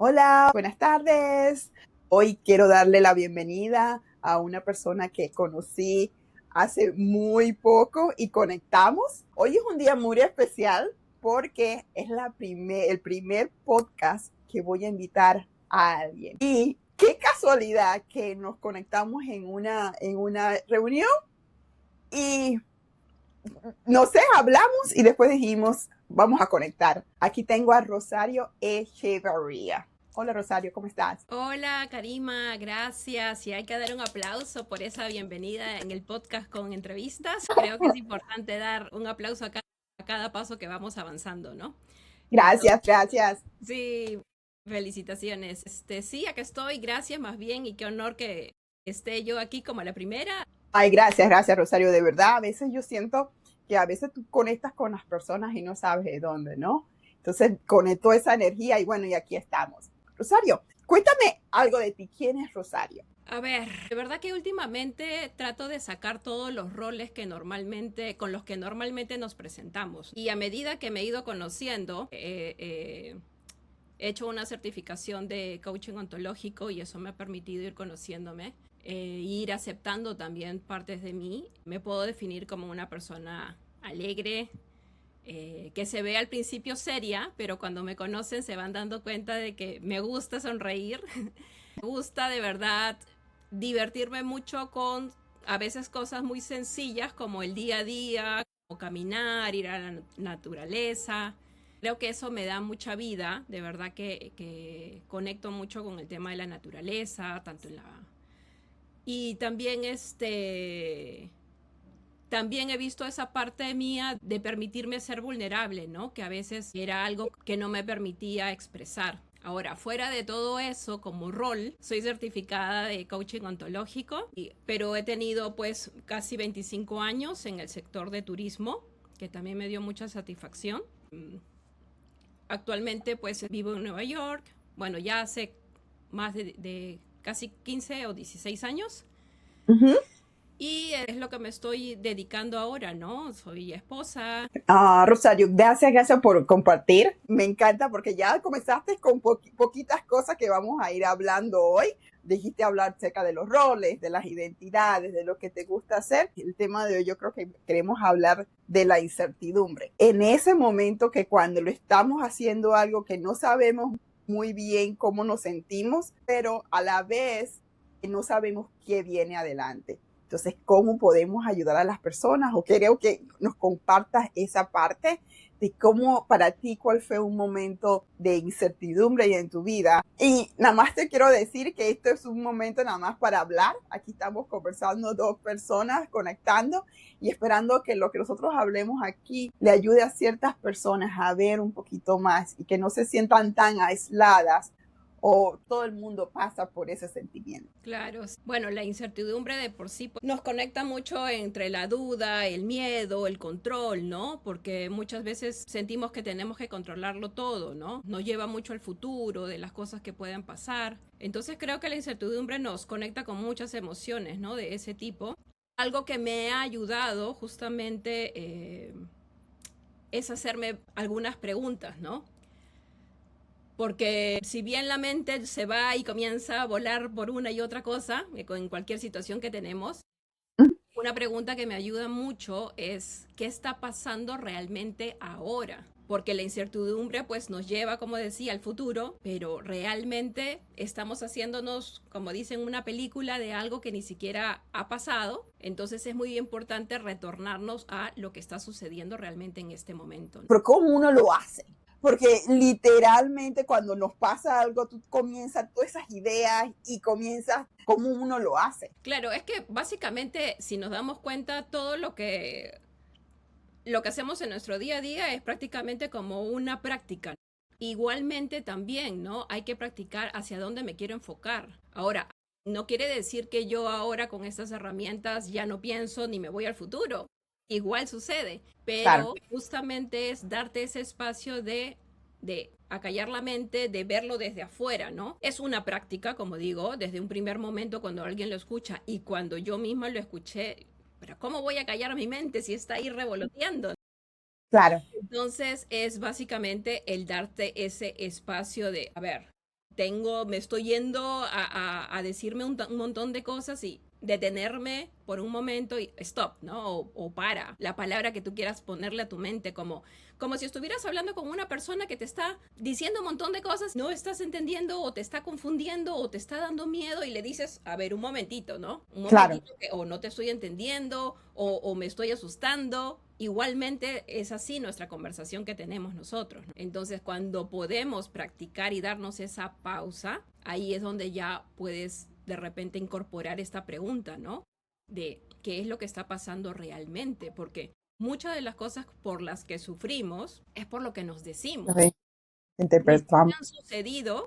Hola, buenas tardes. Hoy quiero darle la bienvenida a una persona que conocí hace muy poco y conectamos. Hoy es un día muy especial porque es el primer podcast que voy a invitar a alguien. Y qué casualidad que nos conectamos en una reunión y no sé, hablamos y después dijimos, vamos a conectar. Aquí tengo a Rosario Echeverría. Hola Rosario, ¿cómo estás? Hola, Karima, gracias. Y hay que dar un aplauso por esa bienvenida en el podcast con entrevistas. Creo que es importante dar un aplauso a cada paso que vamos avanzando, ¿no? Gracias, Entonces, gracias. sí, felicitaciones. Sí, acá estoy, gracias más bien y qué honor que esté yo aquí como la primera. Ay, gracias, gracias Rosario, de verdad. A veces yo siento que a veces tú conectas con las personas y no sabes de dónde, ¿no? Entonces conecto esa energía y bueno, y aquí estamos. Rosario, cuéntame algo de ti. ¿Quién es Rosario? A ver, de verdad que últimamente trato de sacar todos los roles que con los que normalmente nos presentamos. Y a medida que me he ido conociendo, he hecho una certificación de coaching ontológico y eso me ha permitido ir conociéndome, ir aceptando también partes de mí. Me puedo definir como una persona alegre, que se ve al principio seria, pero cuando me conocen se van dando cuenta de que me gusta sonreír, me gusta de verdad divertirme mucho con a veces cosas muy sencillas como el día a día, como caminar, ir a la naturaleza. Creo que eso me da mucha vida, de verdad que conecto mucho con el tema de la naturaleza, tanto en la... Y también también he visto esa parte mía de permitirme ser vulnerable, ¿no? Que a veces era algo que no me permitía expresar. Ahora, fuera de todo eso, como rol, soy certificada de coaching ontológico, pero he tenido pues casi 25 años en el sector de turismo, que también me dio mucha satisfacción. Actualmente pues vivo en Nueva York, bueno, ya hace más de casi 15 o 16 años. Uh-huh. Y es lo que me estoy dedicando ahora, ¿no? Soy esposa. Rosario, gracias por compartir. Me encanta porque ya comenzaste con poquitas cosas que vamos a ir hablando hoy. Dijiste hablar acerca de los roles, de las identidades, de lo que te gusta hacer. El tema de hoy yo creo que queremos hablar de la incertidumbre. En ese momento que cuando lo estamos haciendo algo que no sabemos muy bien cómo nos sentimos, pero a la vez no sabemos qué viene adelante. Entonces, ¿cómo podemos ayudar a las personas? O creo que nos compartas esa parte de cómo para ti, cuál fue un momento de incertidumbre en tu vida. Y nada más te quiero decir que esto es un momento nada más para hablar. Aquí estamos conversando dos personas, conectando y esperando que lo que nosotros hablemos aquí le ayude a ciertas personas a ver un poquito más y que no se sientan tan aisladas o todo el mundo pasa por ese sentimiento. Claro, bueno, la incertidumbre de por sí nos conecta mucho entre la duda, el miedo, el control, ¿no? Porque muchas veces sentimos que tenemos que controlarlo todo, ¿no? Nos lleva mucho al futuro, de las cosas que pueden pasar. Entonces creo que la incertidumbre nos conecta con muchas emociones, ¿no? De ese tipo. Algo que me ha ayudado justamente es hacerme algunas preguntas, ¿no? Porque si bien la mente se va y comienza a volar por una y otra cosa, en cualquier situación que tenemos, una pregunta que me ayuda mucho es ¿qué está pasando realmente ahora? Porque la incertidumbre pues nos lleva, como decía, al futuro, pero realmente estamos haciéndonos, como dicen, una película de algo que ni siquiera ha pasado. Entonces es muy importante retornarnos a lo que está sucediendo realmente en este momento. Pero ¿cómo uno lo hace? Porque literalmente cuando nos pasa algo, tú comienzas todas esas ideas y comienzas cómo uno lo hace. Claro, es que básicamente si nos damos cuenta todo lo que hacemos en nuestro día a día es prácticamente como una práctica. Igualmente también, ¿no? Hay que practicar hacia dónde me quiero enfocar. Ahora, no quiere decir que yo ahora con estas herramientas ya no pienso ni me voy al futuro. Igual sucede, Claro. pero justamente es darte ese espacio de acallar la mente, de verlo desde afuera, ¿no? Es una práctica, como digo, desde un primer momento cuando alguien lo escucha y cuando yo misma lo escuché, pero ¿cómo voy a callar mi mente si está ahí revoloteando? Claro. Entonces es básicamente el darte ese espacio de, a ver, me estoy yendo a decirme un montón de cosas y detenerme por un momento y stop, ¿no? O para, la palabra que tú quieras ponerle a tu mente, como si estuvieras hablando con una persona que te está diciendo un montón de cosas, no estás entendiendo o te está confundiendo o te está dando miedo y le dices, a ver, un momentito, ¿no? Un Claro. momentito que o no te estoy entendiendo o me estoy asustando. Igualmente es así nuestra conversación que tenemos nosotros, ¿no? Entonces, cuando podemos practicar y darnos esa pausa, ahí es donde ya puedes de repente incorporar esta pregunta, ¿no? De qué es lo que está pasando realmente, porque muchas de las cosas por las que sufrimos es por lo que nos decimos. Sí, Ni interpretamos. siquiera han sucedido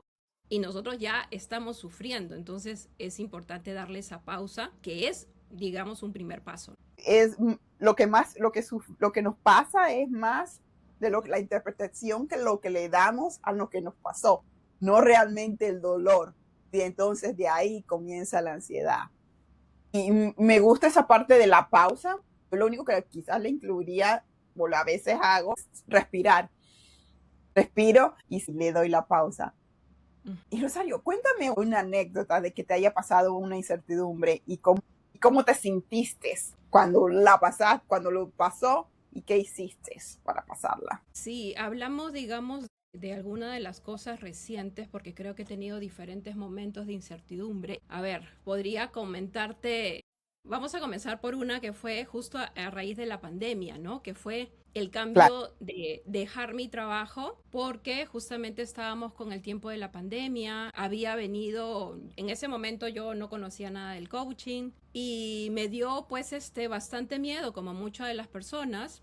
y nosotros ya estamos sufriendo. Entonces es importante darle esa pausa, que es, digamos, un primer paso. Es lo que más, lo que nos pasa es más de la interpretación que lo que le damos a lo que nos pasó, no realmente el dolor. Y entonces de ahí comienza la ansiedad. Y me gusta esa parte de la pausa. Lo único que quizás le incluiría, o a veces hago, es respirar. Respiro y le doy la pausa. Y Rosario, cuéntame una anécdota de que te haya pasado una incertidumbre y cómo te sentiste cuando cuando lo pasó y qué hiciste para pasarla. Sí, hablamos, digamos, de alguna de las cosas recientes porque creo que he tenido diferentes momentos de incertidumbre. A ver, podría comentarte, vamos a comenzar por una que fue justo a raíz de la pandemia, ¿no? Que fue el Claro, cambio de dejar mi trabajo porque justamente estábamos con el tiempo de la pandemia, había venido, en ese momento yo no conocía nada del coaching y me dio pues bastante miedo como muchas de las personas.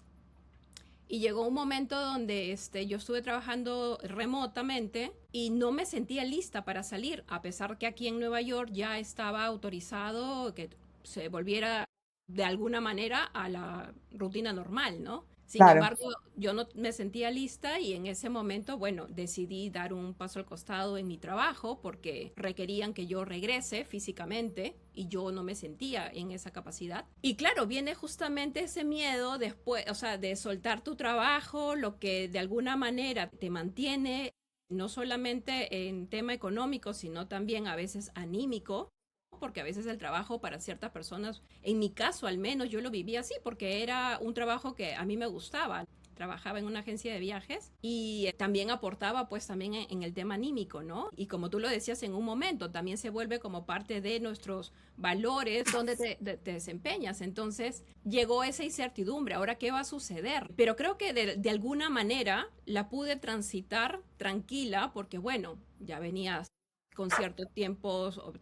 Y llegó un momento donde yo estuve trabajando remotamente y no me sentía lista para salir, a pesar que aquí en Nueva York ya estaba autorizado que se volviera de alguna manera a la rutina normal, ¿no? Sin claro. embargo, yo no me sentía lista y en ese momento, bueno, decidí dar un paso al costado en mi trabajo porque requerían que yo regrese físicamente y yo no me sentía en esa capacidad. Y claro, viene justamente ese miedo después, o sea, de soltar tu trabajo, lo que de alguna manera te mantiene no solamente en tema económico, sino también a veces anímico, porque a veces el trabajo para ciertas personas, en mi caso al menos, yo lo vivía así, porque era un trabajo que a mí me gustaba. Trabajaba en una agencia de viajes y también aportaba pues también en el tema anímico, ¿no? Y como tú lo decías en un momento, también se vuelve como parte de nuestros valores donde te desempeñas. Entonces llegó esa incertidumbre, ahora qué va a suceder. Pero creo que de alguna manera la pude transitar tranquila porque bueno, ya venías con ciertos tiempos o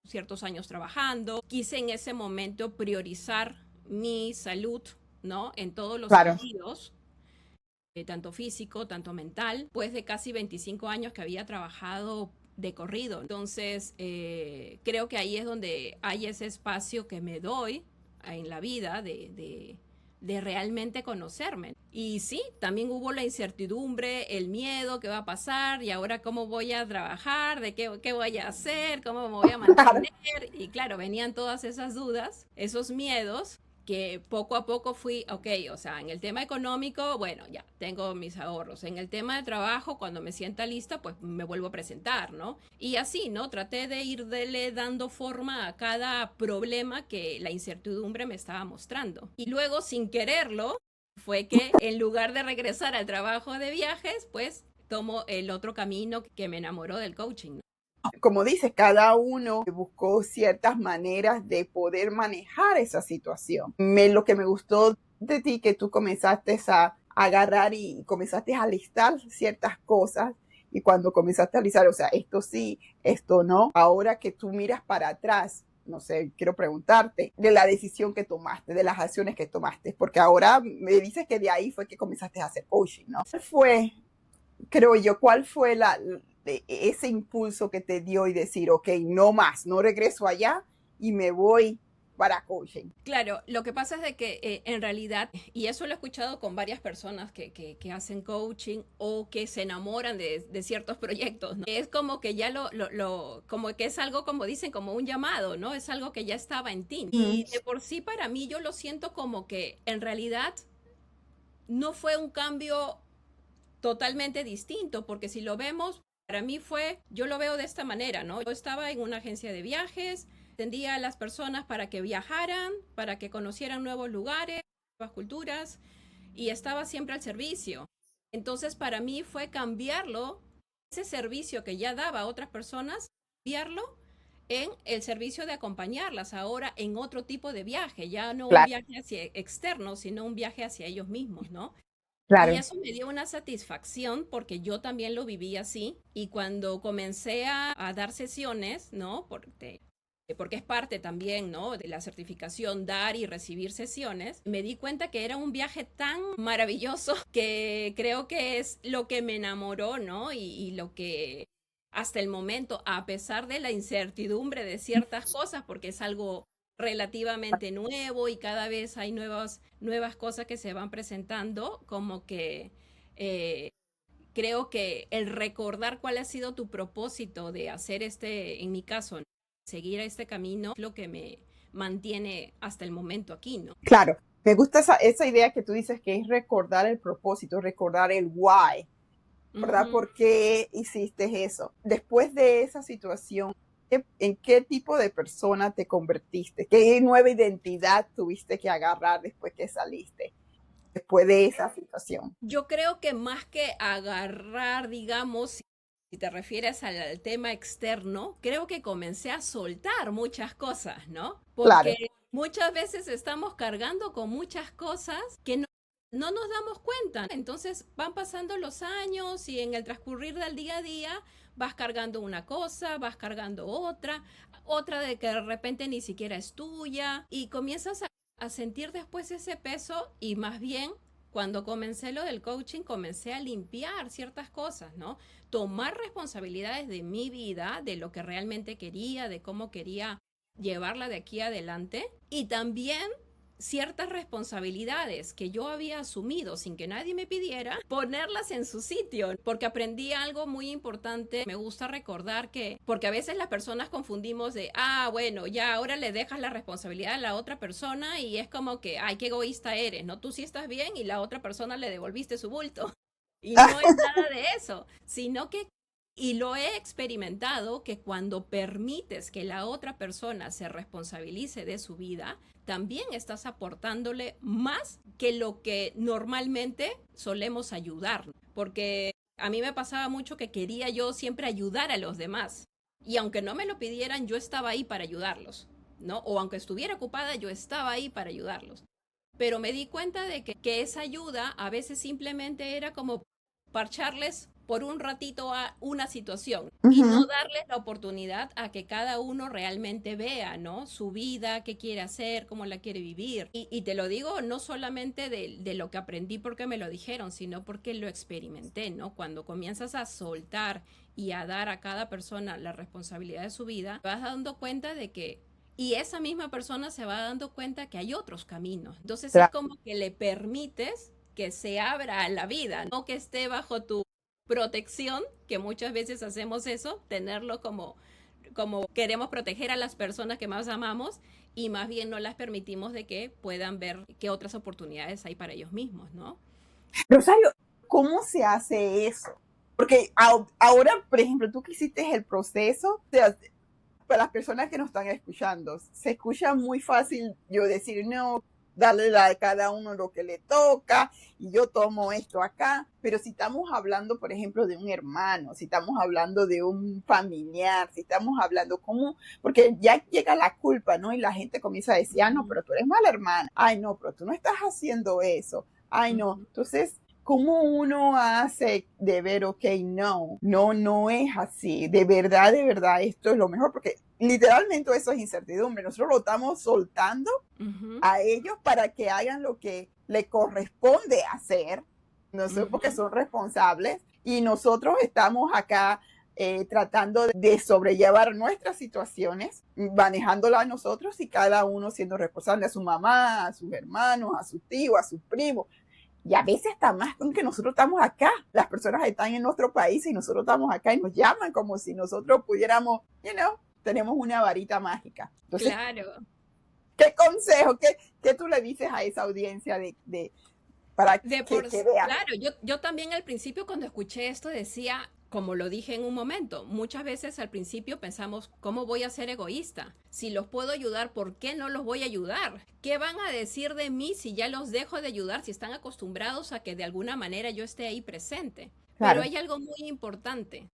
ciertos años trabajando. Quise en ese momento priorizar mi salud, ¿no? En todos los Claro. sentidos, tanto físico, tanto mental, pues de casi 25 años que había trabajado de corrido. Entonces, creo que ahí es donde hay ese espacio que me doy en la vida de realmente conocerme. Y sí, también hubo la incertidumbre, el miedo, qué va a pasar y ahora cómo voy a trabajar, de qué voy a hacer, cómo me voy a Claro. mantener. Y claro, venían todas esas dudas, esos miedos que poco a poco fui, ok, o sea, en el tema económico, bueno, ya tengo mis ahorros. En el tema de trabajo, cuando me sienta lista, pues me vuelvo a presentar, ¿no? Y así, ¿no? Traté de irle dando forma a cada problema que la incertidumbre me estaba mostrando. Y luego, sin quererlo, fue que en lugar de regresar al trabajo de viajes, pues tomo el otro camino que me enamoró del coaching. Como dices, cada uno buscó ciertas maneras de poder manejar esa situación. Lo que me gustó de ti, que tú comenzaste a agarrar y comenzaste a listar ciertas cosas y cuando comenzaste a listar, o sea, esto sí, esto no, ahora que tú miras para atrás, no sé, quiero preguntarte de la decisión que tomaste, de las acciones que tomaste, porque ahora me dices que de ahí fue que comenzaste a hacer coaching, ¿no? Creo yo, ¿cuál fue ese impulso que te dio y decir, ok, no más, no regreso allá y me voy para coaching? Claro, lo que pasa es de que en realidad, y eso lo he escuchado con varias personas que hacen coaching o que se enamoran de ciertos proyectos, ¿no? Es como que ya como que es algo como dicen, como un llamado, ¿no? Es algo que ya estaba en ti. Y de por sí para mí yo lo siento como que en realidad no fue un cambio totalmente distinto, porque si lo vemos, Para mí yo lo veo de esta manera, ¿no? Yo estaba en una agencia de viajes, atendía a las personas para que viajaran, para que conocieran nuevos lugares, nuevas culturas, y estaba siempre al servicio. Entonces, para mí fue cambiarlo, ese servicio que ya daba a otras personas, cambiarlo en el servicio de acompañarlas ahora en otro tipo de viaje, ya no un Claro, viaje hacia externo, sino un viaje hacia ellos mismos, ¿no? Y claro. eso me dio una satisfacción porque yo también lo viví así. Y cuando comencé a dar sesiones, ¿no? Porque es parte también, ¿no? De la certificación, dar y recibir sesiones, me di cuenta que era un viaje tan maravilloso que creo que es lo que me enamoró, ¿no? Y lo que hasta el momento, a pesar de la incertidumbre de ciertas cosas, porque es algo relativamente nuevo y cada vez hay nuevas cosas que se van presentando, como que eh, creo que el recordar cuál ha sido tu propósito de hacer en mi caso, seguir este camino, es lo que me mantiene hasta el momento aquí, ¿no? Claro, me gusta esa idea que tú dices que es recordar el propósito, recordar el why, ¿verdad? Ujú. ¿Por qué hiciste eso? Después de esa situación, ¿en qué tipo de persona te convertiste? ¿Qué nueva identidad tuviste que agarrar después que saliste? Después de esa situación. Yo creo que más que agarrar, digamos, si te refieres al tema externo, creo que comencé a soltar muchas cosas, ¿no? Porque Claro. muchas veces estamos cargando con muchas cosas que no nos damos cuenta. Entonces van pasando los años y en el transcurrir del día a día vas cargando una cosa, vas cargando otra de que de repente ni siquiera es tuya y comienzas a sentir después ese peso y más bien cuando comencé lo del coaching, comencé a limpiar ciertas cosas, ¿no? Tomar responsabilidades de mi vida, de lo que realmente quería, de cómo quería llevarla de aquí adelante y también ciertas responsabilidades que yo había asumido sin que nadie me pidiera, ponerlas en su sitio, porque aprendí algo muy importante. Me gusta recordar que, porque a veces las personas confundimos de, bueno, ya ahora le dejas la responsabilidad a la otra persona y es como que, ay, qué egoísta eres, ¿no? Tú sí estás bien y la otra persona le devolviste su bulto. Y no es nada de eso, sino que y lo he experimentado que cuando permites que la otra persona se responsabilice de su vida, también estás aportándole más que lo que normalmente solemos ayudar. Porque a mí me pasaba mucho que quería yo siempre ayudar a los demás. Y aunque no me lo pidieran, yo estaba ahí para ayudarlos, ¿no? O aunque estuviera ocupada, yo estaba ahí para ayudarlos. Pero me di cuenta de que esa ayuda a veces simplemente era como parcharles por un ratito a una situación y no Ujú. darles la oportunidad a que cada uno realmente vea, ¿no? Su vida, qué quiere hacer, cómo la quiere vivir. Y te lo digo no solamente de lo que aprendí porque me lo dijeron, sino porque lo experimenté, ¿no? Cuando comienzas a soltar y a dar a cada persona la responsabilidad de su vida, te vas dando cuenta de que y esa misma persona se va dando cuenta que hay otros caminos. Entonces es Claro. como que le permites que se abra a la vida, no que esté bajo tu protección, que muchas veces hacemos eso, tenerlo como queremos proteger a las personas que más amamos y más bien no las permitimos de que puedan ver qué otras oportunidades hay para ellos mismos, ¿no? Rosario, ¿cómo se hace eso? Porque ahora, por ejemplo, tú que hiciste el proceso, o sea, para las personas que nos están escuchando, se escucha muy fácil yo decir, no, darle a cada uno lo que le toca y yo tomo esto acá, pero si estamos hablando, por ejemplo, de un hermano, si estamos hablando de un familiar, si estamos hablando como, porque ya llega la culpa, ¿no? Y la gente comienza a decir, no, pero tú eres mala hermana, ay, no, pero tú no estás haciendo eso, ay, no, entonces ¿cómo uno hace de ver, ok, no es así, de verdad, esto es lo mejor? Porque literalmente eso es incertidumbre, nosotros lo estamos soltando Ujú, a ellos para que hagan lo que le corresponde hacer, no sé, porque ujú. son responsables, y nosotros estamos acá tratando de sobrellevar nuestras situaciones, manejándolas nosotros y cada uno siendo responsable a su mamá, a sus hermanos, a sus tíos, a sus primos. Y a veces está más con que nosotros estamos acá. Las personas están en nuestro país y nosotros estamos acá y nos llaman como si nosotros pudiéramos, tenemos una varita mágica. Entonces, Claro. ¿qué consejo, qué tú le dices a esa audiencia para que vea? Claro, yo también al principio cuando escuché esto decía, como lo dije en un momento, muchas veces al principio pensamos, ¿cómo voy a ser egoísta? Si los puedo ayudar, ¿por qué no los voy a ayudar? ¿Qué van a decir de mí si ya los dejo de ayudar, si están acostumbrados a que de alguna manera yo esté ahí presente? Pero Claro. hay algo muy importante.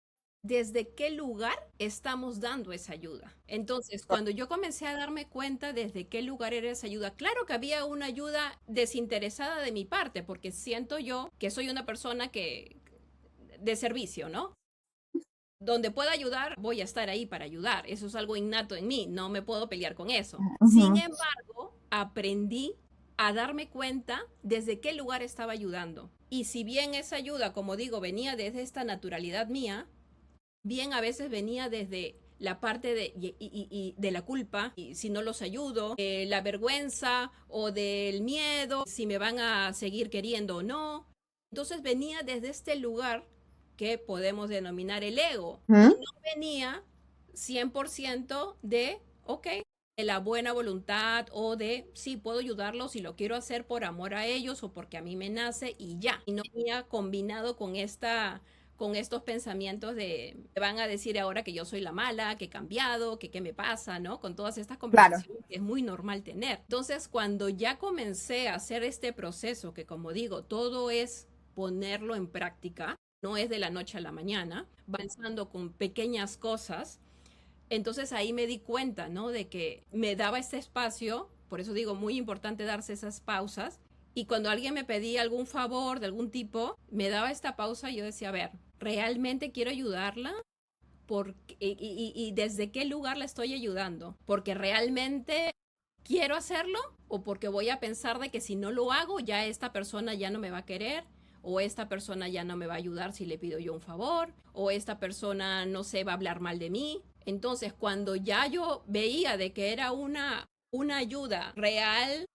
¿Desde qué lugar estamos dando esa ayuda? Entonces, cuando yo comencé a darme cuenta desde qué lugar era esa ayuda, claro que había una ayuda desinteresada de mi parte, porque siento yo que soy una persona que de servicio, ¿no? Donde pueda ayudar, voy a estar ahí para ayudar. Eso es algo innato en mí, no me puedo pelear con eso. Sin Ujú. embargo, aprendí a darme cuenta desde qué lugar estaba ayudando. Y si bien esa ayuda, como digo, venía desde esta naturalidad mía, bien a veces venía desde la parte de la culpa, y si no los ayudo, la vergüenza o del miedo, si me van a seguir queriendo o no. Entonces venía desde este lugar que podemos denominar el ego y Ujú. no venía 100% de, ok, de la buena voluntad o de, sí, puedo ayudarlos y lo quiero hacer por amor a ellos o porque a mí me nace y ya. Y no venía combinado con estos pensamientos de, me van a decir ahora que yo soy la mala, que he cambiado, que qué me pasa, ¿no? Con todas estas Claro. conversaciones que es muy normal tener. Entonces, cuando ya comencé a hacer este proceso, que como digo, todo es ponerlo en práctica, no es de la noche a la mañana, va avanzando con pequeñas cosas, entonces ahí me di cuenta, ¿no? De que me daba este espacio, por eso digo, muy importante darse esas pausas. Y cuando alguien me pedía algún favor de algún tipo, me daba esta pausa y yo decía, a ver, ¿realmente quiero ayudarla? Y desde qué lugar la estoy ayudando? ¿Porque realmente quiero hacerlo? ¿O porque voy a pensar de que si no lo hago, ya esta persona ya no me va a querer? ¿O esta persona ya no me va a ayudar si le pido yo un favor? ¿O esta persona, no sé, va a hablar mal de mí? Entonces, cuando ya yo veía de que era una ayuda real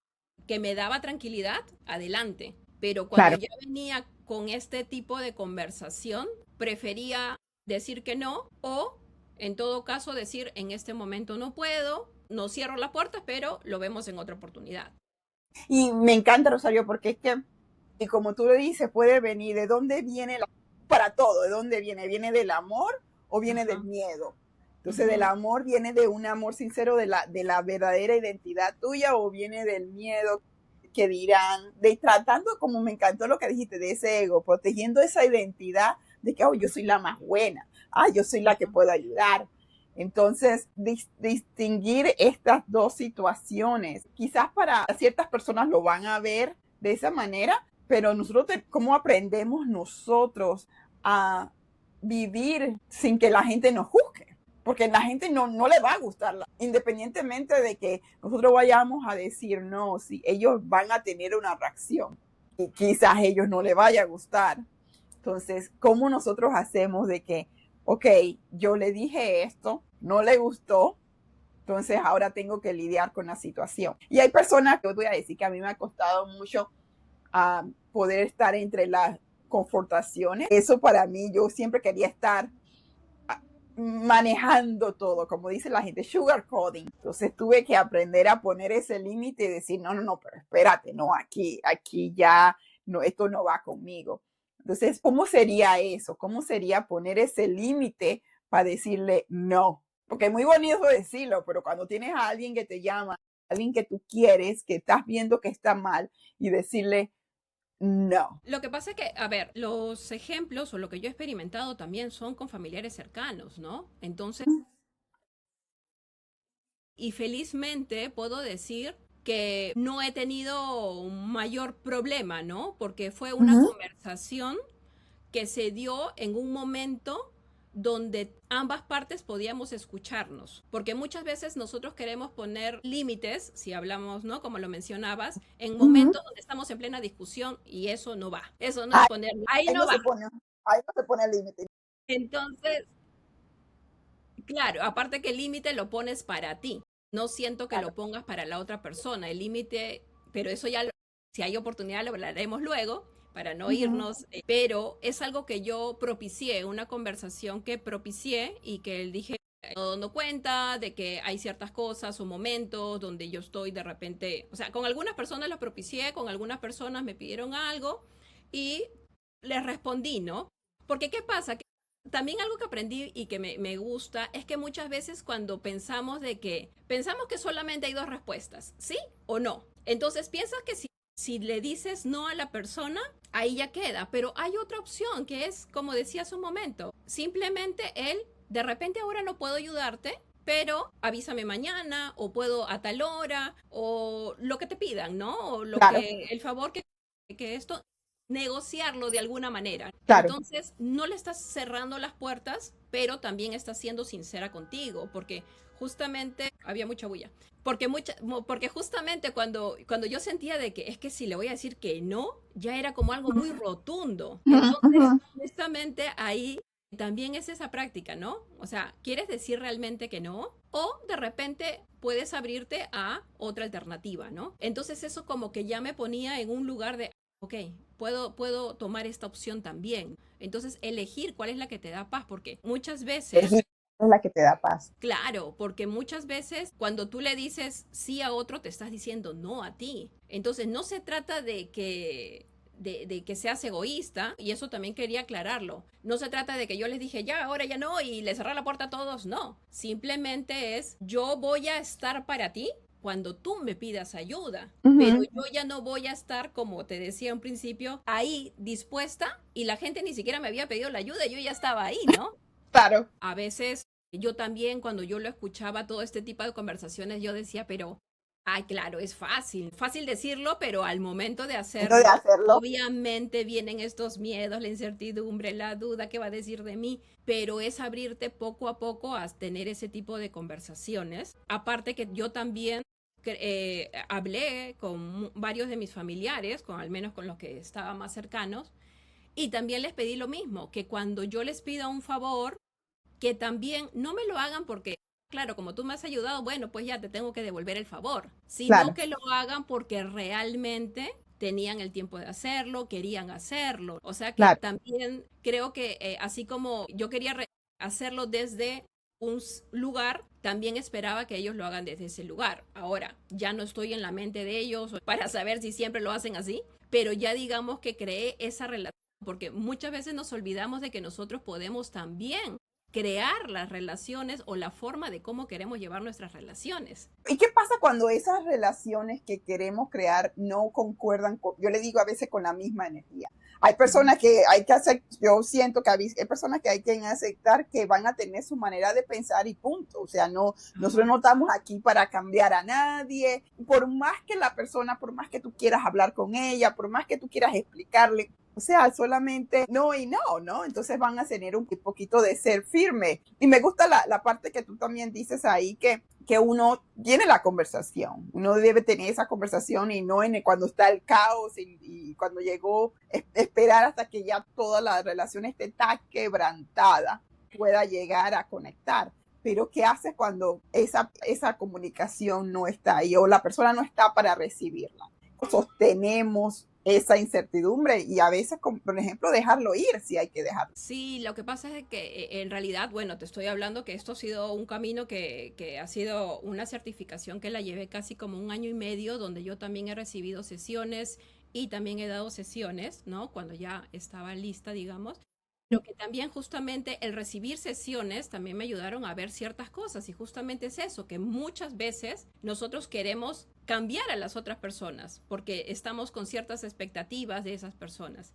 que me daba tranquilidad, adelante. Pero cuando Claro. ya venía con este tipo de conversación, prefería decir que no o en todo caso decir en este momento no puedo, no cierro la puerta, pero lo vemos en otra oportunidad. Y me encanta, Rosario, porque es que, y como tú lo dices, puede venir de dónde viene para todo, de dónde viene, viene del amor o viene del Ajá. miedo. Entonces, del Ujú. amor viene de un amor sincero de la verdadera identidad tuya o viene del miedo que dirán, de tratando, como me encantó lo que dijiste, de ese ego, protegiendo esa identidad de que, oh, yo soy la más buena, ah, yo soy la que Ajá. puedo ayudar. Entonces, distinguir estas dos situaciones, quizás para ciertas personas lo van a ver de esa manera, pero nosotros, ¿cómo aprendemos nosotros a vivir sin que la gente nos juzgue? Porque la gente no le va a gustar, independientemente de que nosotros vayamos a decir no, si ellos van a tener una reacción y quizás a ellos no les vaya a gustar. Entonces, ¿cómo nosotros hacemos de que, ok, yo le dije esto, no le gustó, entonces ahora tengo que lidiar con la situación? Y hay personas que voy a decir que a mí me ha costado mucho poder estar entre las confrontaciones. Eso para mí, yo siempre quería estar manejando todo, como dice la gente, sugarcoating. Entonces tuve que aprender a poner ese límite y decir, no, no, no, pero espérate, no, aquí ya, no, esto no va conmigo. Entonces, ¿cómo sería eso? ¿Cómo sería poner ese límite para decirle no? Porque es muy bonito decirlo, pero cuando tienes a alguien que te llama, alguien que tú quieres, que estás viendo que está mal, y decirle no. Lo que pasa es que, a ver, los ejemplos o lo que yo he experimentado también son con familiares cercanos, ¿no? Entonces, y felizmente puedo decir que no he tenido un mayor problema, ¿no? Porque fue Uh una -huh. conversación que se dio en un momento donde ambas partes podíamos escucharnos, porque muchas veces nosotros queremos poner límites, si hablamos, ¿no? Como lo mencionabas, en Uh -huh. momentos donde estamos en plena discusión y eso no va, eso no es poner, ahí Ahí no no va. ahí no se pone el límite. Entonces, claro, aparte que el límite lo pones para ti, no siento que Claro. lo pongas para la otra persona, el límite, pero eso ya, si hay oportunidad, lo hablaremos luego para no Uh -huh. irnos, pero es algo que yo propicié, una conversación que propicié y que él dije, no dando cuenta de que hay ciertas cosas o momentos donde yo estoy de repente, o sea, con algunas personas lo propicié, con algunas personas me pidieron algo y les respondí, ¿no? Porque ¿qué pasa? también algo que aprendí y que me gusta es que muchas veces cuando pensamos que solamente hay dos respuestas, sí o no. Entonces piensas que si le dices no a la persona, ahí ya queda. Pero hay otra opción que es, como decía hace un momento, simplemente él, de repente ahora no puedo ayudarte, pero avísame mañana o puedo a tal hora o lo que te pidan, ¿no? O Claro, el favor que esto, negociarlo de alguna manera. claro. Entonces, no le estás cerrando las puertas, pero también estás siendo sincera contigo, porque justamente había mucha bulla. Porque justamente cuando yo sentía de que es que si le voy a decir que no, ya era como algo muy rotundo. Ujú, ujú. Entonces, justamente ahí también es esa práctica, ¿no? O sea, ¿quieres decir realmente que no? O de repente puedes abrirte a otra alternativa, ¿no? Entonces eso como que ya me ponía en un lugar de, ok, puedo tomar esta opción también. Entonces elegir cuál es la que te da paz, porque muchas veces, Es la que te da paz. claro, porque muchas veces cuando tú le dices sí a otro, te estás diciendo no a ti. Entonces no se trata de que seas egoísta, y eso también quería aclararlo. No se trata de que yo les dije ya, ahora ya no, y les cerré la puerta a todos, no. Simplemente es yo voy a estar para ti cuando tú me pidas ayuda, pero Ujú. yo ya no voy a estar, como te decía en principio, ahí dispuesta y la gente ni siquiera me había pedido la ayuda, yo ya estaba ahí, ¿no? Claro. A veces yo también cuando yo lo escuchaba todo este tipo de conversaciones, yo decía, pero, ay, claro, es fácil decirlo, pero al momento de Momento de hacerlo, hacerlo. obviamente vienen estos miedos, la incertidumbre, la duda, ¿qué va a decir de mí? Pero es abrirte poco a poco a tener ese tipo de conversaciones. Aparte que yo también hablé con varios de mis familiares, al menos con los que estaban más cercanos, y también les pedí lo mismo, que cuando yo les pida un favor, que también no me lo hagan porque, claro, como tú me has ayudado, bueno, pues ya te tengo que devolver el favor, sino Claro, que lo hagan porque realmente tenían el tiempo de hacerlo, querían hacerlo. O sea que claro. también creo que así como yo quería hacerlo desde un lugar, también esperaba que ellos lo hagan desde ese lugar. Ahora, ya no estoy en la mente de ellos para saber si siempre lo hacen así, pero ya digamos que creé esa relación, porque muchas veces nos olvidamos de que nosotros podemos también crear las relaciones o la forma de cómo queremos llevar nuestras relaciones. ¿Y qué pasa cuando esas relaciones que queremos crear no concuerdan con, yo le digo a veces con la misma energía? Hay Ujú. personas que hay que hacer, yo siento que hay personas que hay que aceptar que van a tener su manera de pensar y punto. O sea, no, nosotros Ajá. no estamos aquí para cambiar a nadie. Por más que la persona, por más que tú quieras hablar con ella, por más que tú quieras explicarle, o sea, solamente no y no, ¿no? Entonces van a tener un poquito de ser firme. Y me gusta la parte que tú también dices ahí, que uno tiene la conversación, uno debe tener esa conversación y no cuando está el caos y cuando llegó, esperar hasta que ya toda la relación esté tan quebrantada, pueda llegar a conectar. Pero ¿qué haces cuando esa comunicación no está ahí o la persona no está para recibirla? Sostenemos esa incertidumbre y a veces, por ejemplo, dejarlo ir si hay que dejarlo. Sí, lo que pasa es que en realidad, bueno, te estoy hablando que esto ha sido un camino que ha sido una certificación que la llevé casi como un año y medio, donde yo también he recibido sesiones y también he dado sesiones, ¿no? Cuando ya estaba lista, digamos. Pero que también justamente el recibir sesiones también me ayudaron a ver ciertas cosas y justamente es eso, que muchas veces nosotros queremos cambiar a las otras personas porque estamos con ciertas expectativas de esas personas.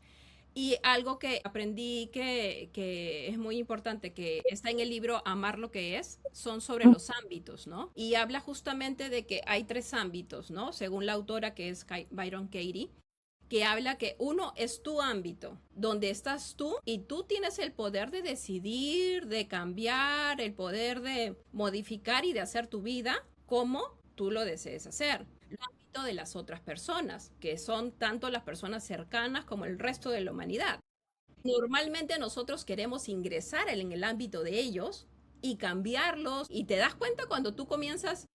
Y algo que aprendí que es muy importante, que está en el libro Amar lo que es, son sobre los ámbitos, ¿no? Y habla justamente de que hay tres ámbitos, ¿no? Según la autora que es Byron Katie, que habla que uno es tu ámbito, donde estás tú y tú tienes el poder de decidir, de cambiar, el poder de modificar y de hacer tu vida como tú lo desees hacer. El ámbito de las otras personas, que son tanto las personas cercanas como el resto de la humanidad. Normalmente nosotros queremos ingresar en el ámbito de ellos y cambiarlos y te das cuenta cuando tú comienzas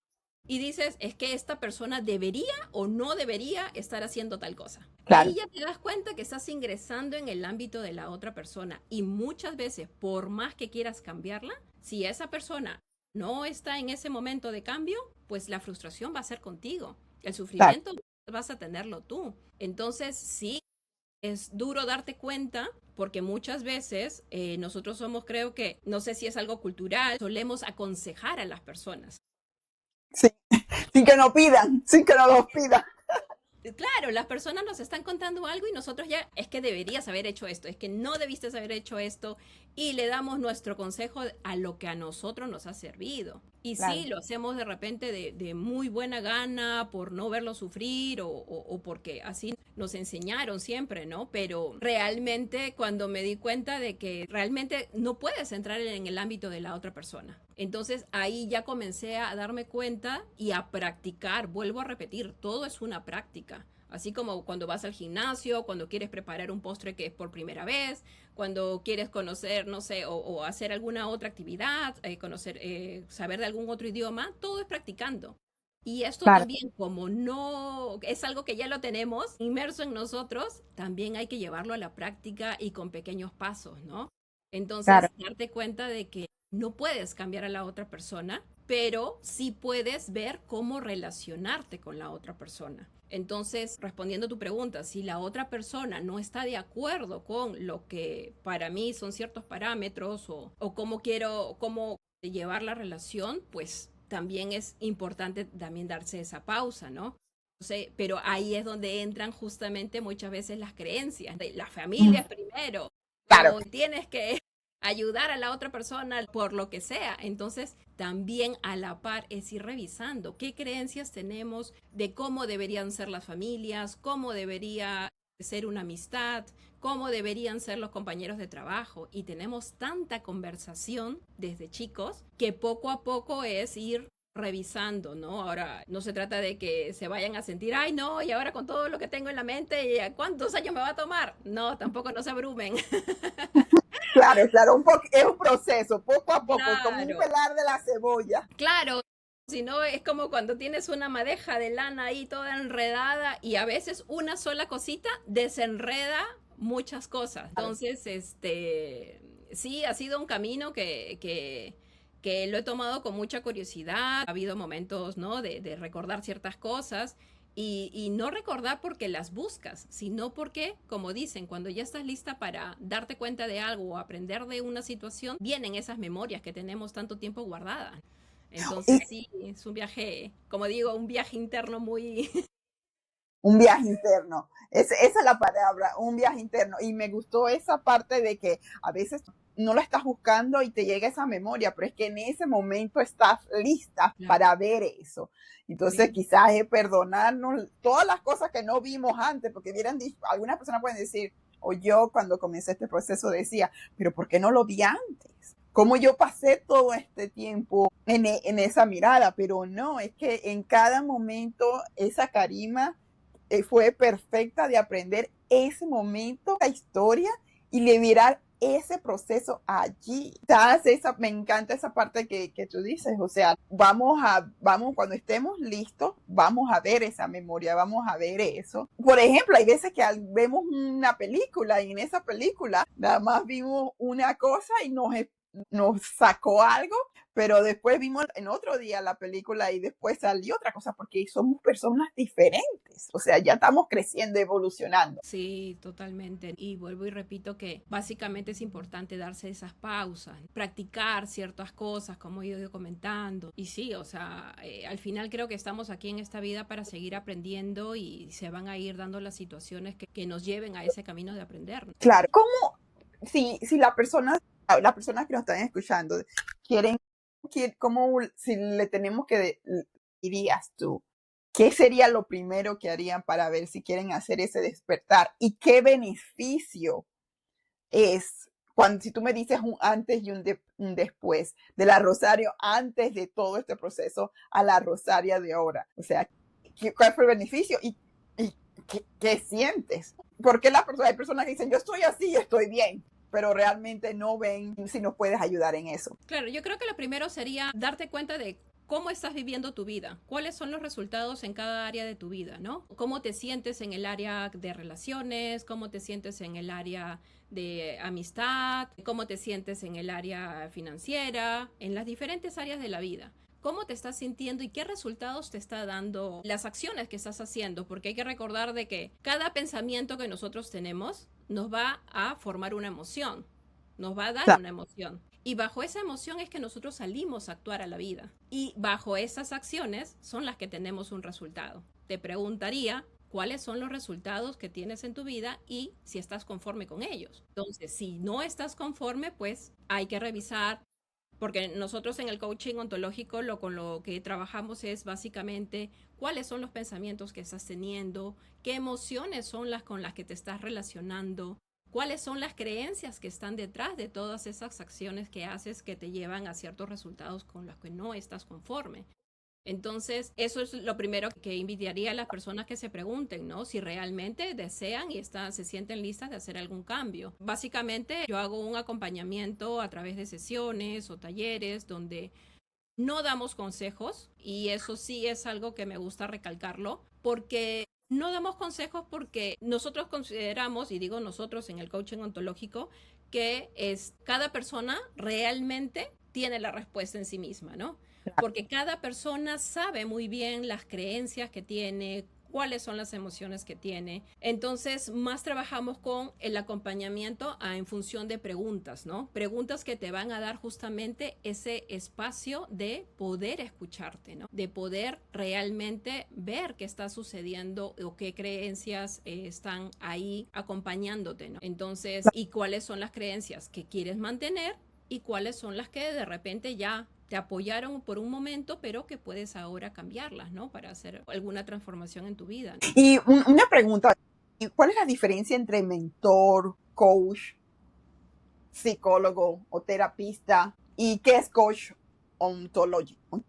y dices, es que esta persona debería o no debería estar haciendo tal cosa. Ahí Claro, ya te das cuenta que estás ingresando en el ámbito de la otra persona y muchas veces, por más que quieras cambiarla, si esa persona no está en ese momento de cambio, pues la frustración va a ser contigo, el claro. sufrimiento vas a tenerlo tú. Entonces, sí, Es duro darte cuenta porque muchas veces nosotros somos, creo que, no sé si es algo cultural, solemos aconsejar a las personas. Sí, sin que nos pidan, sin que nos los pidan. Claro, las personas nos están contando algo y nosotros ya, es que deberías haber hecho esto, es que no debiste haber hecho esto, y le damos nuestro consejo a lo que a nosotros nos ha servido. Y sí, Claro, lo hacemos de repente de muy buena gana por no verlo sufrir o porque así nos enseñaron siempre, ¿no? Pero realmente cuando me di cuenta de que realmente no puedes entrar en el ámbito de la otra persona. Entonces ahí ya comencé a darme cuenta y a practicar, vuelvo a repetir, todo es una práctica. Así como cuando vas al gimnasio, cuando quieres preparar un postre que es por primera vez, cuando quieres conocer, no sé, o hacer alguna otra actividad, conocer, saber de algún otro idioma, todo es practicando. Y esto claro, también, como no es algo que ya lo tenemos inmerso en nosotros, también hay que llevarlo a la práctica y con pequeños pasos, ¿no? claro. Entonces, darte cuenta de que no puedes cambiar a la otra persona, pero sí puedes ver cómo relacionarte con la otra persona. Entonces, respondiendo a tu pregunta, si la otra persona no está de acuerdo con lo que para mí son ciertos parámetros o cómo llevar la relación, pues también es importante también darse esa pausa, ¿no? Entonces, pero ahí es donde entran justamente muchas veces las creencias. De la familia Mm, es primero, claro, o tienes que ayudar a la otra persona por lo que sea. Entonces, también a la par es ir revisando qué creencias tenemos de cómo deberían ser las familias, cómo debería ser una amistad, cómo deberían ser los compañeros de trabajo. Y tenemos tanta conversación desde chicos que poco a poco es ir revisando, ¿no? Ahora no se trata de que se vayan a sentir, ay, no, y ahora con todo lo que tengo en la mente, ¿cuántos años me va a tomar? No, tampoco no se abrumen. claro, claro. Es un proceso, poco a poco, como un Claro, pelar de la cebolla. claro. Si no, es como cuando tienes una madeja de lana ahí toda enredada y a veces una sola cosita desenreda muchas cosas. Claro. Entonces, sí, ha sido un camino que lo he tomado con mucha curiosidad. Ha habido momentos, ¿no? De recordar ciertas cosas y no recordar porque las buscas, sino porque, como dicen, cuando ya estás lista para darte cuenta de algo o aprender de una situación, vienen esas memorias que tenemos tanto tiempo guardadas. Y Entonces sí, es un viaje, como digo, un viaje interno muy... un viaje interno. Esa es la palabra, un viaje interno. Y me gustó esa parte de que a veces no la estás buscando y te llega esa memoria, pero es que en ese momento estás lista Claro, para ver eso. Entonces sí, quizás es perdonarnos todas las cosas que no vimos antes, porque hubieran dicho, algunas personas pueden decir, o yo cuando comencé este proceso decía, pero ¿por qué no lo vi antes? ¿Cómo yo pasé todo este tiempo en esa mirada? Pero no, es que en cada momento esa Karima fue perfecta de aprender ese momento, la historia y liberar ese proceso allí. Me encanta esa parte que tú dices, o sea, cuando estemos listos, vamos a ver esa memoria, vamos a ver eso. Por ejemplo, hay veces que vemos una película y en esa película nada más vimos una cosa y nos sacó algo, pero después vimos en otro día la película y después salió otra cosa porque somos personas diferentes, o sea, ya estamos creciendo, evolucionando. sí, totalmente. Y vuelvo y repito que básicamente es importante darse esas pausas, practicar ciertas cosas, como he ido comentando. Y sí, o sea, al final creo que estamos aquí en esta vida para seguir aprendiendo y se van a ir dando las situaciones que nos lleven a ese camino de aprender. Claro, ¿cómo si las personas que nos están escuchando quieren, cómo si le tenemos que dirías tú? ¿Qué sería lo primero que harían para ver si quieren hacer ese despertar? ¿Y qué beneficio es si tú me dices un antes y un después de la Rosario antes de todo este proceso a la Rosaria de ahora? O sea, ¿cuál fue el beneficio y qué sientes? Porque hay personas que dicen, yo estoy así y estoy bien, pero realmente no ven si nos puedes ayudar en eso. Claro, yo creo que lo primero sería darte cuenta de cómo estás viviendo tu vida, cuáles son los resultados en cada área de tu vida, ¿no? Cómo te sientes en el área de relaciones, cómo te sientes en el área de amistad, cómo te sientes en el área financiera, en las diferentes áreas de la vida. cómo te estás sintiendo y qué resultados te está dando las acciones que estás haciendo, porque hay que recordar de que cada pensamiento que nosotros tenemos nos va a formar una emoción, nos va a dar una emoción. Y bajo esa emoción es que nosotros salimos a actuar a la vida. Y bajo esas acciones son las que tenemos un resultado. Te preguntaría cuáles son los resultados que tienes en tu vida y si estás conforme con ellos. Entonces, si no estás conforme, pues hay que revisar, porque nosotros en el coaching ontológico con lo que trabajamos es básicamente cuáles son los pensamientos que estás teniendo, qué emociones son las con las que te estás relacionando, cuáles son las creencias que están detrás de todas esas acciones que haces que te llevan a ciertos resultados con los que no estás conforme. Entonces, eso es lo primero que invitaría a las personas que se pregunten, ¿no? Si realmente desean y se sienten listas de hacer algún cambio. Básicamente, yo hago un acompañamiento a través de sesiones o talleres donde no damos consejos, y eso sí es algo que me gusta recalcarlo, porque no damos consejos porque nosotros consideramos, y digo nosotros en el coaching ontológico, que cada persona realmente tiene la respuesta en sí misma, ¿no? Porque cada persona sabe muy bien las creencias que tiene, cuáles son las emociones que tiene. Entonces, más trabajamos con el acompañamiento en función de preguntas, ¿no? Preguntas que te van a dar justamente ese espacio de poder escucharte, ¿no? De poder realmente ver qué está sucediendo o qué creencias están ahí acompañándote, ¿no? Entonces, y cuáles son las creencias que quieres mantener y cuáles son las que de repente ya te apoyaron por un momento, pero que puedes ahora cambiarlas, ¿no? Para hacer alguna transformación en tu vida, ¿no? Y una pregunta, ¿cuál es la diferencia entre mentor, coach, psicólogo o terapista? ¿Y qué es coach ontológico?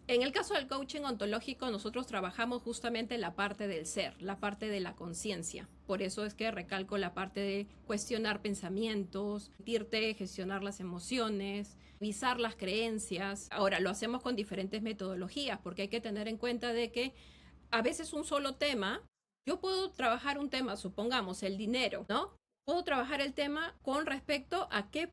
En el caso del coaching ontológico, nosotros trabajamos justamente la parte del ser, la parte de la conciencia. Por eso es que recalco la parte de cuestionar pensamientos, permitirte gestionar las emociones, revisar las creencias. Ahora, lo hacemos con diferentes metodologías, porque hay que tener en cuenta de que a veces un solo tema, yo puedo trabajar un tema, supongamos el dinero, ¿no? Puedo trabajar el tema con respecto a qué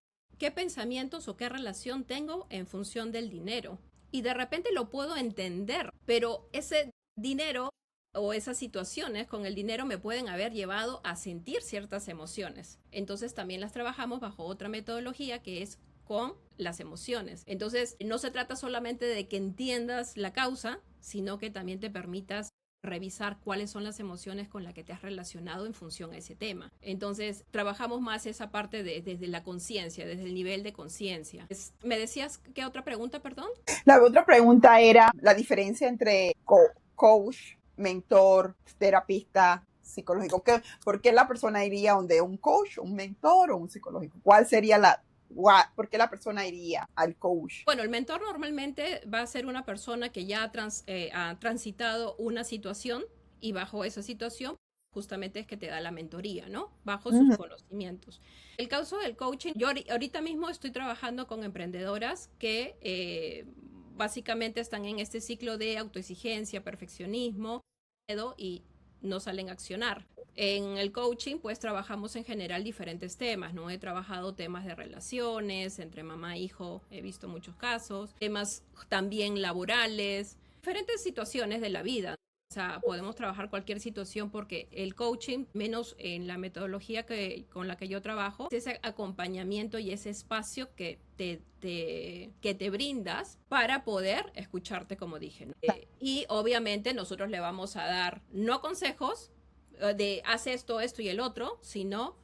pensamientos o qué relación tengo en función del dinero. Y de repente lo puedo entender, pero ese dinero o esas situaciones con el dinero me pueden haber llevado a sentir ciertas emociones. Entonces también las trabajamos bajo otra metodología que es con las emociones. Entonces no se trata solamente de que entiendas la causa, sino que también te permitas revisar cuáles son las emociones con las que te has relacionado en función a ese tema. Entonces, trabajamos más esa parte desde la conciencia, desde el nivel de conciencia. ¿Me decías qué otra pregunta, perdón? La otra pregunta era la diferencia entre coach, mentor, terapista, psicológico. ¿Por qué la persona iría donde un coach, un mentor o un psicológico? ¿Cuál sería ¿por qué la persona iría al coach? Bueno, el mentor normalmente va a ser una persona que ya ha transitado una situación y bajo esa situación justamente es que te da la mentoría, ¿no? Bajo sus conocimientos. El caso del coaching, yo ahorita mismo estoy trabajando con emprendedoras que básicamente están en este ciclo de autoexigencia, perfeccionismo, miedo y no salen a accionar. En el coaching, pues trabajamos en general diferentes temas, ¿no? He trabajado temas de relaciones, entre mamá e hijo, he visto muchos casos, temas también laborales, diferentes situaciones de la vida. O sea, podemos trabajar cualquier situación porque el coaching, menos en la metodología con la que yo trabajo, es ese acompañamiento y ese espacio que te brindas para poder escucharte, como dije, ¿no? Y obviamente nosotros le vamos a dar no consejos de haz esto, esto y el otro, sino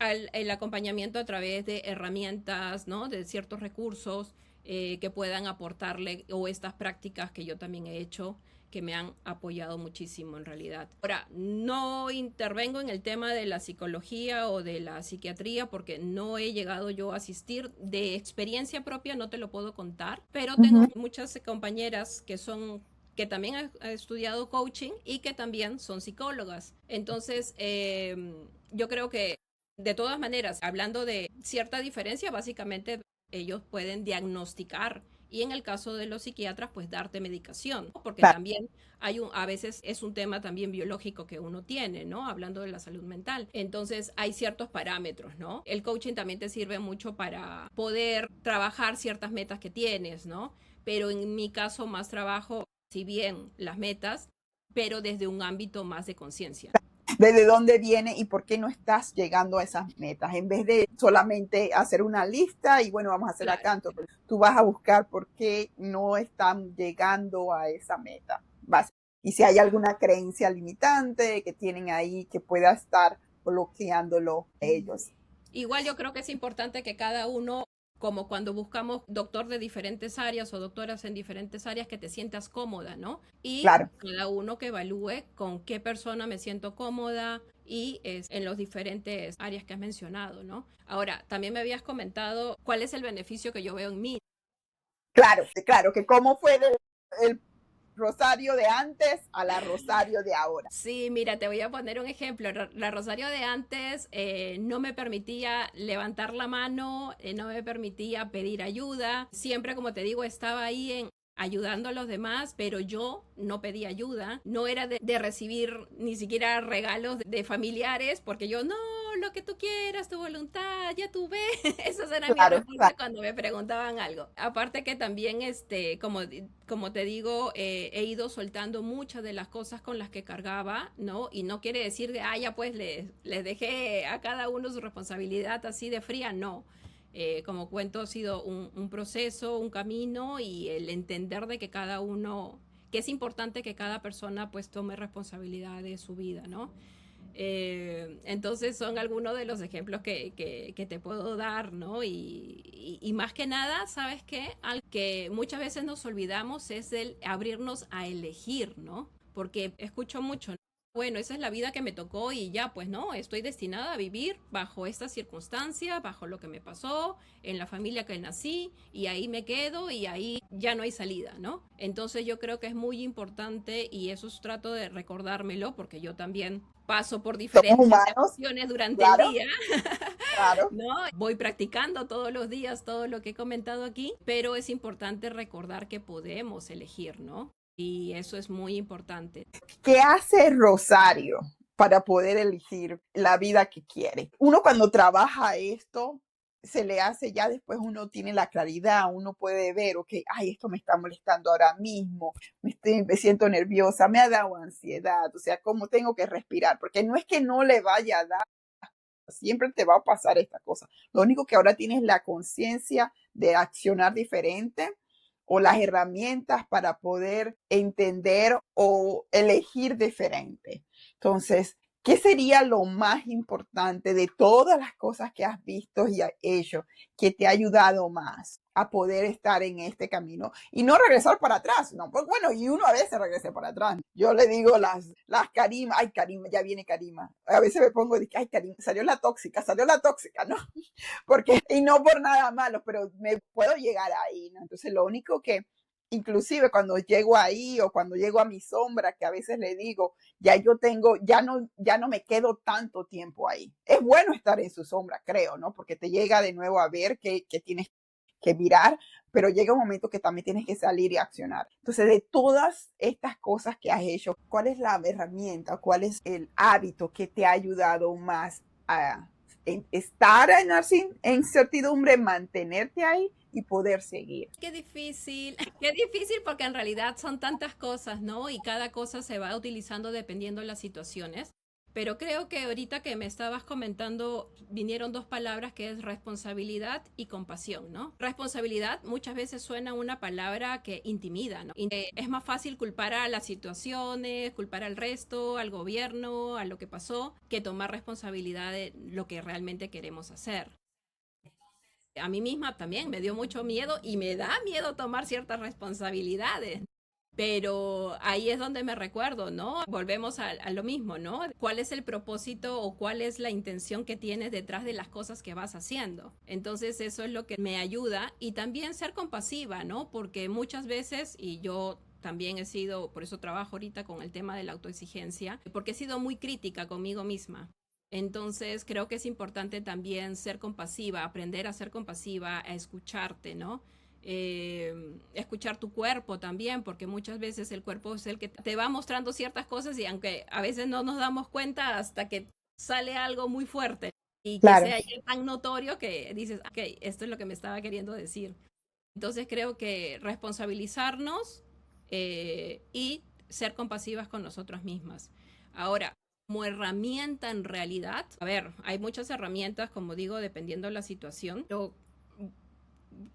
el acompañamiento a través de herramientas, ¿no? De ciertos recursos que puedan aportarle o estas prácticas que yo también he hecho que me han apoyado muchísimo en realidad. Ahora, no intervengo en el tema de la psicología o de la psiquiatría porque no he llegado yo a asistir. De experiencia propia no te lo puedo contar, pero tengo muchas compañeras que también han estudiado coaching y que también son psicólogas. Entonces, yo creo que de todas maneras, hablando de cierta diferencia, básicamente ellos pueden diagnosticar y en el caso de los psiquiatras, pues darte medicación, ¿no? Porque también a veces es un tema también biológico que uno tiene, ¿no? Hablando de la salud mental. Entonces hay ciertos parámetros, ¿no? El coaching también te sirve mucho para poder trabajar ciertas metas que tienes, ¿no? pero en mi caso más trabajo, si bien las metas, pero desde un ámbito más de conciencia. ¿Desde dónde viene y por qué no estás llegando a esas metas? En vez de solamente hacer una lista y bueno, vamos a hacer acá, entonces tú vas a buscar por qué no están llegando a esa meta. Y si hay alguna creencia limitante que tienen ahí que pueda estar bloqueándolo ellos. Igual yo creo que es importante que cada uno, como cuando buscamos doctor de diferentes áreas o doctoras en diferentes áreas, que te sientas cómoda, ¿no? Y Claro. cada uno que evalúe con qué persona me siento cómoda y en los diferentes áreas que has mencionado, ¿no? Ahora, también me habías comentado cuál es el beneficio que yo veo en mí. Claro, claro, que cómo fue el Rosario de antes a la Rosario de ahora. Sí, mira, te voy a poner un ejemplo. La Rosario de antes no me permitía levantar la mano, no me permitía pedir ayuda. Siempre, como te digo, estaba ahí ayudando a los demás, pero yo no pedía ayuda. No era de recibir ni siquiera regalos de familiares, porque yo, no, lo que tú quieras, tu voluntad, ya tú ves. Esas eran mis respuestas cuando me preguntaban algo. Aparte que también, como te digo, he ido soltando muchas de las cosas con las que cargaba, ¿no? Y no quiere decir que, ya pues les dejé a cada uno su responsabilidad así de fría, no. Como cuento, ha sido un proceso, un camino, y el entender de que cada uno, que es importante que cada persona pues tome responsabilidad de su vida, ¿no? Entonces son algunos de los ejemplos que te puedo dar, ¿no? Y más que nada, ¿sabes qué? Algo que muchas veces nos olvidamos es el abrirnos a elegir, ¿no? Porque escucho mucho, ¿no? Bueno, esa es la vida que me tocó y ya, pues no, estoy destinada a vivir bajo esta circunstancia, bajo lo que me pasó, en la familia que nací, y ahí me quedo y ahí ya no hay salida, ¿no? Entonces yo creo que es muy importante, y eso trato de recordármelo porque yo también paso por diferentes emociones durante el día, ¿no? Voy practicando todos los días todo lo que he comentado aquí, pero es importante recordar que podemos elegir, ¿no? Y eso es muy importante. ¿Qué hace Rosario para poder elegir la vida que quiere? Uno cuando trabaja esto, se le hace ya después, uno tiene la claridad, uno puede ver, ok, ay, esto me está molestando ahora mismo, me siento nerviosa, me ha dado ansiedad, o sea, cómo tengo que respirar, porque no es que no le vaya a dar, siempre te va a pasar esta cosa. Lo único que ahora tienes la conciencia de accionar diferente o las herramientas para poder entender o elegir diferente. Entonces, ¿qué sería lo más importante de todas las cosas que has visto y has hecho que te ha ayudado más a poder estar en este camino y no regresar para atrás? No, pues bueno, y uno a veces regresa para atrás. Yo le digo las Karima, ay, Karima, ya viene Karima. A veces me pongo de que, ay, Karima, salió la tóxica, ¿no? Porque, y no por nada malo, pero me puedo llegar ahí, ¿no? Entonces lo único que, inclusive cuando llego ahí o cuando llego a mi sombra, que a veces le digo, ya no me quedo tanto tiempo ahí. Es bueno estar en su sombra, creo, ¿no? Porque te llega de nuevo a ver que tienes que mirar, pero llega un momento que también tienes que salir y accionar. Entonces, de todas estas cosas que has hecho, ¿cuál es la herramienta, cuál es el hábito que te ha ayudado más a estar en incertidumbre, mantenerte ahí y poder seguir? Qué difícil porque en realidad son tantas cosas, ¿no? Y cada cosa se va utilizando dependiendo de las situaciones. Pero creo que ahorita que me estabas comentando vinieron dos palabras, que es responsabilidad y compasión, ¿no? Responsabilidad muchas veces suena una palabra que intimida, ¿no? Es más fácil culpar a las situaciones, culpar al resto, al gobierno, a lo que pasó, que tomar responsabilidad de lo que realmente queremos hacer. A mí misma también me dio mucho miedo y me da miedo tomar ciertas responsabilidades. Pero ahí es donde me recuerdo, ¿no? Volvemos a lo mismo, ¿no? ¿Cuál es el propósito o cuál es la intención que tienes detrás de las cosas que vas haciendo? Entonces eso es lo que me ayuda, y también ser compasiva, ¿no? Porque muchas veces, y yo también he sido, por eso trabajo ahorita con el tema de la autoexigencia, porque he sido muy crítica conmigo misma. Entonces creo que es importante también ser compasiva, aprender a ser compasiva, a escucharte, ¿no? Escuchar tu cuerpo también, porque muchas veces el cuerpo es el que te va mostrando ciertas cosas, y aunque a veces no nos damos cuenta hasta que sale algo muy fuerte y que sea ya tan notorio que dices, ok, esto es lo que me estaba queriendo decir. Entonces creo que responsabilizarnos y ser compasivas con nosotras mismas. Ahora, como herramienta en realidad, a ver, hay muchas herramientas, como digo, dependiendo de la situación. Yo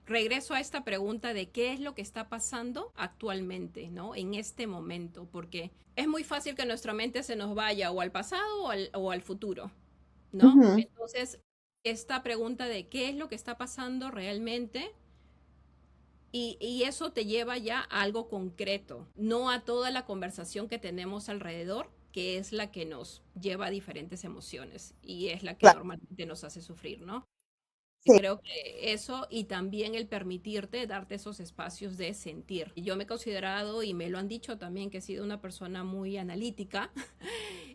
regreso a esta pregunta de qué es lo que está pasando actualmente, ¿no? En este momento, porque es muy fácil que nuestra mente se nos vaya o al pasado o al futuro, ¿no? Ujú. Entonces, esta pregunta de qué es lo que está pasando realmente y eso te lleva ya a algo concreto, no a toda la conversación que tenemos alrededor, que es la que nos lleva a diferentes emociones y es la que Claro, normalmente nos hace sufrir, ¿no? sí, Creo que eso y también el permitirte darte esos espacios de sentir. Yo me he considerado y me lo han dicho también que he sido una persona muy analítica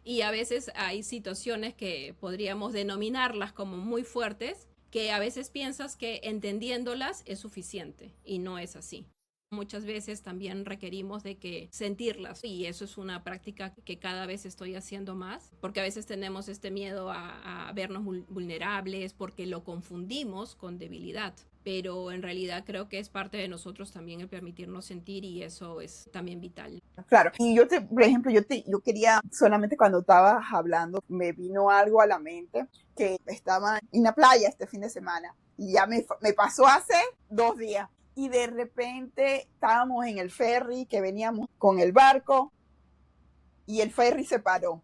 y a veces hay situaciones que podríamos denominarlas como muy fuertes, que a veces piensas que entendiéndolas es suficiente y no es así. Muchas veces también requerimos de que sentirlas y eso es una práctica que cada vez estoy haciendo más porque a veces tenemos este miedo a vernos vulnerables porque lo confundimos con debilidad, pero en realidad creo que es parte de nosotros también el permitirnos sentir y eso es también vital. claro. Y por ejemplo, yo quería, solamente cuando estabas hablando, me vino algo a la mente, que estaba en la playa este fin de semana y ya me pasó hace 2 días. Y de repente estábamos en el ferry, que veníamos con el barco, y el ferry se paró.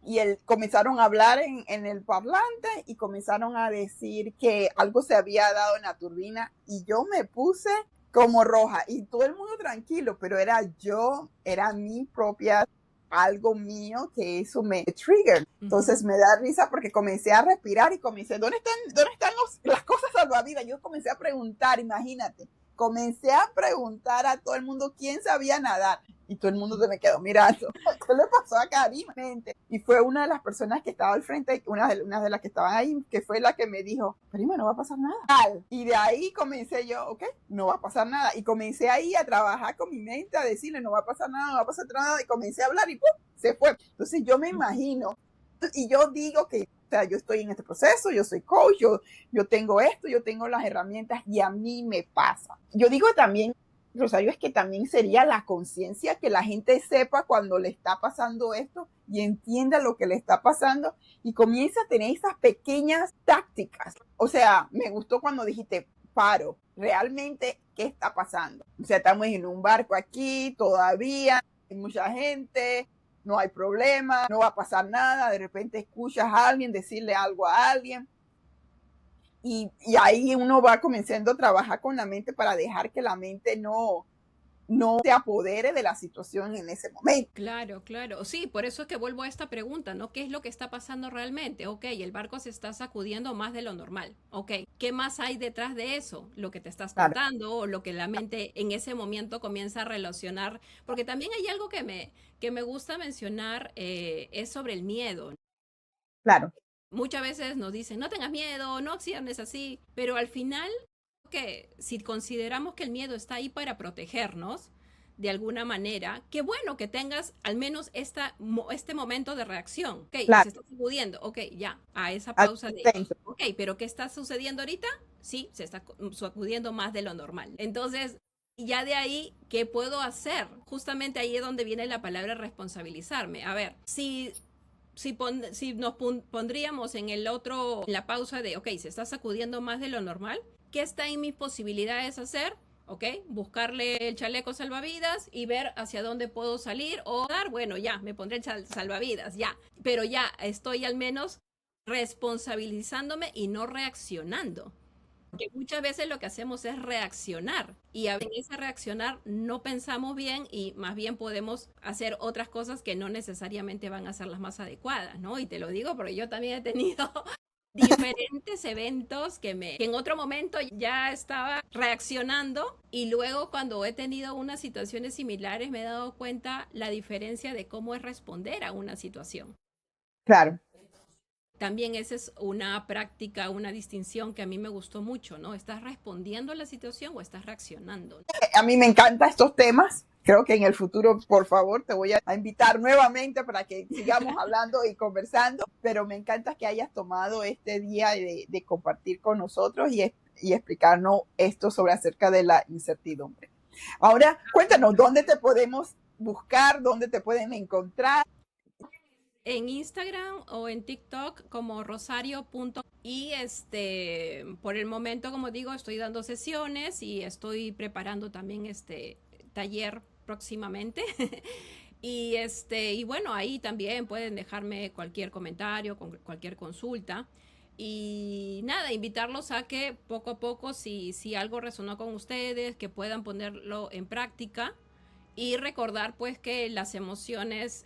Y comenzaron a hablar en el parlante y comenzaron a decir que algo se había dado en la turbina y yo me puse como roja y todo el mundo tranquilo, pero era mi propia, algo mío que eso me trigger. Entonces me da risa porque comencé a respirar y comencé, ¿dónde están las cosas salvavidas? Yo comencé a preguntar, imagínate, comencé a preguntar a todo el mundo quién sabía nadar. Y todo el mundo se me quedó mirando. ¿Qué le pasó a Karima? Y fue una de las personas que estaba al frente, una de las que estaban ahí, que fue la que me dijo, Karima, no va a pasar nada. Y de ahí comencé yo, ok, no va a pasar nada. Y comencé ahí a trabajar con mi mente, a decirle, no va a pasar nada, no va a pasar nada. Y comencé a hablar y ¡pum! Se fue. Entonces yo me imagino, y yo digo que, o sea, yo estoy en este proceso, yo soy coach, yo tengo esto, yo tengo las herramientas y a mí me pasa. Yo digo también, Rosario, es que también sería la conciencia que la gente sepa cuando le está pasando esto y entienda lo que le está pasando y comience a tener esas pequeñas tácticas. O sea, me gustó cuando dijiste, paro, realmente, ¿qué está pasando? O sea, estamos en un barco aquí todavía, hay mucha gente, no hay problema, no va a pasar nada, de repente escuchas a alguien decirle algo a alguien. Y ahí uno va comenzando a trabajar con la mente para dejar que la mente no se apodere de la situación en ese momento. Claro, claro. Sí, por eso es que vuelvo a esta pregunta, ¿no? ¿Qué es lo que está pasando realmente? Ok, el barco se está sacudiendo más de lo normal. Ok, ¿qué más hay detrás de eso? Lo que te estás contando o lo que la mente en ese momento comienza a relacionar. Porque también hay algo que me gusta mencionar, es sobre el miedo. Claro. Muchas veces nos dicen, no tengas miedo, no acciones así, pero al final, que si consideramos que el miedo está ahí para protegernos, de alguna manera, qué bueno que tengas al menos este momento de reacción. Ok, Claro. se está sacudiendo, ok, ya, a esa pausa de, ok, pero ¿qué está sucediendo ahorita? Sí, se está sacudiendo más de lo normal. Entonces, ya de ahí, ¿qué puedo hacer? Justamente ahí es donde viene la palabra responsabilizarme. A ver, si nos pondríamos en la pausa de, ok, se está sacudiendo más de lo normal, ¿qué está en mis posibilidades hacer? Ok, buscarle el chaleco salvavidas y ver hacia dónde puedo salir o dar, bueno, ya, me pondré el salvavidas, ya, pero ya estoy al menos responsabilizándome y no reaccionando. Porque muchas veces lo que hacemos es reaccionar y en ese reaccionar no pensamos bien y más bien podemos hacer otras cosas que no necesariamente van a ser las más adecuadas, ¿no? Y te lo digo porque yo también he tenido diferentes eventos que en otro momento ya estaba reaccionando y luego cuando he tenido unas situaciones similares me he dado cuenta la diferencia de cómo es responder a una situación. Claro. También esa es una práctica, una distinción que a mí me gustó mucho, ¿no? ¿Estás respondiendo a la situación o estás reaccionando? A mí me encantan estos temas. Creo que en el futuro, por favor, te voy a invitar nuevamente para que sigamos hablando y conversando, pero me encanta que hayas tomado este día de compartir con nosotros y y explicarnos esto sobre acerca de la incertidumbre. Ahora, cuéntanos, ¿dónde te podemos buscar? ¿Dónde te pueden encontrar? En Instagram o en TikTok como rosario.com. Y por el momento, como digo, estoy dando sesiones y estoy preparando también este taller próximamente. Y bueno, ahí también pueden dejarme cualquier comentario, cualquier consulta. Y nada, invitarlos a que poco a poco, si algo resonó con ustedes, que puedan ponerlo en práctica y recordar pues que las emociones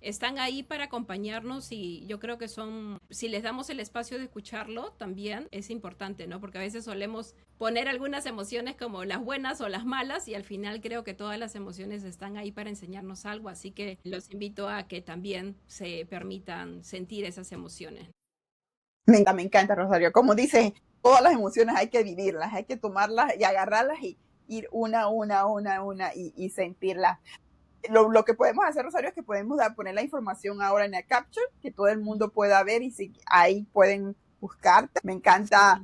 están ahí para acompañarnos y yo creo que si les damos el espacio de escucharlo también es importante, ¿no? Porque a veces solemos poner algunas emociones como las buenas o las malas y al final creo que todas las emociones están ahí para enseñarnos algo, así que los invito a que también se permitan sentir esas emociones. Me encanta, Rosario. Como dices, todas las emociones hay que vivirlas, hay que tomarlas y agarrarlas y ir una y sentirlas. Lo que podemos hacer, Rosario, es que podemos poner la información ahora en el capture, que todo el mundo pueda ver y si ahí pueden buscarte. Me encanta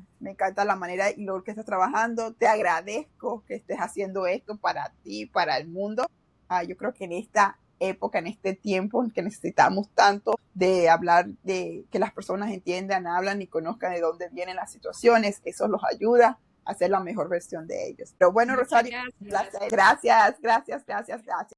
la manera y lo que estás trabajando. Te agradezco que estés haciendo esto para ti, para el mundo. Yo creo que en esta época, en este tiempo en que necesitamos tanto de hablar, de que las personas entiendan, hablan y conozcan de dónde vienen las situaciones, eso los ayuda a hacer la mejor versión de ellos. Pero bueno, Rosario, gracias.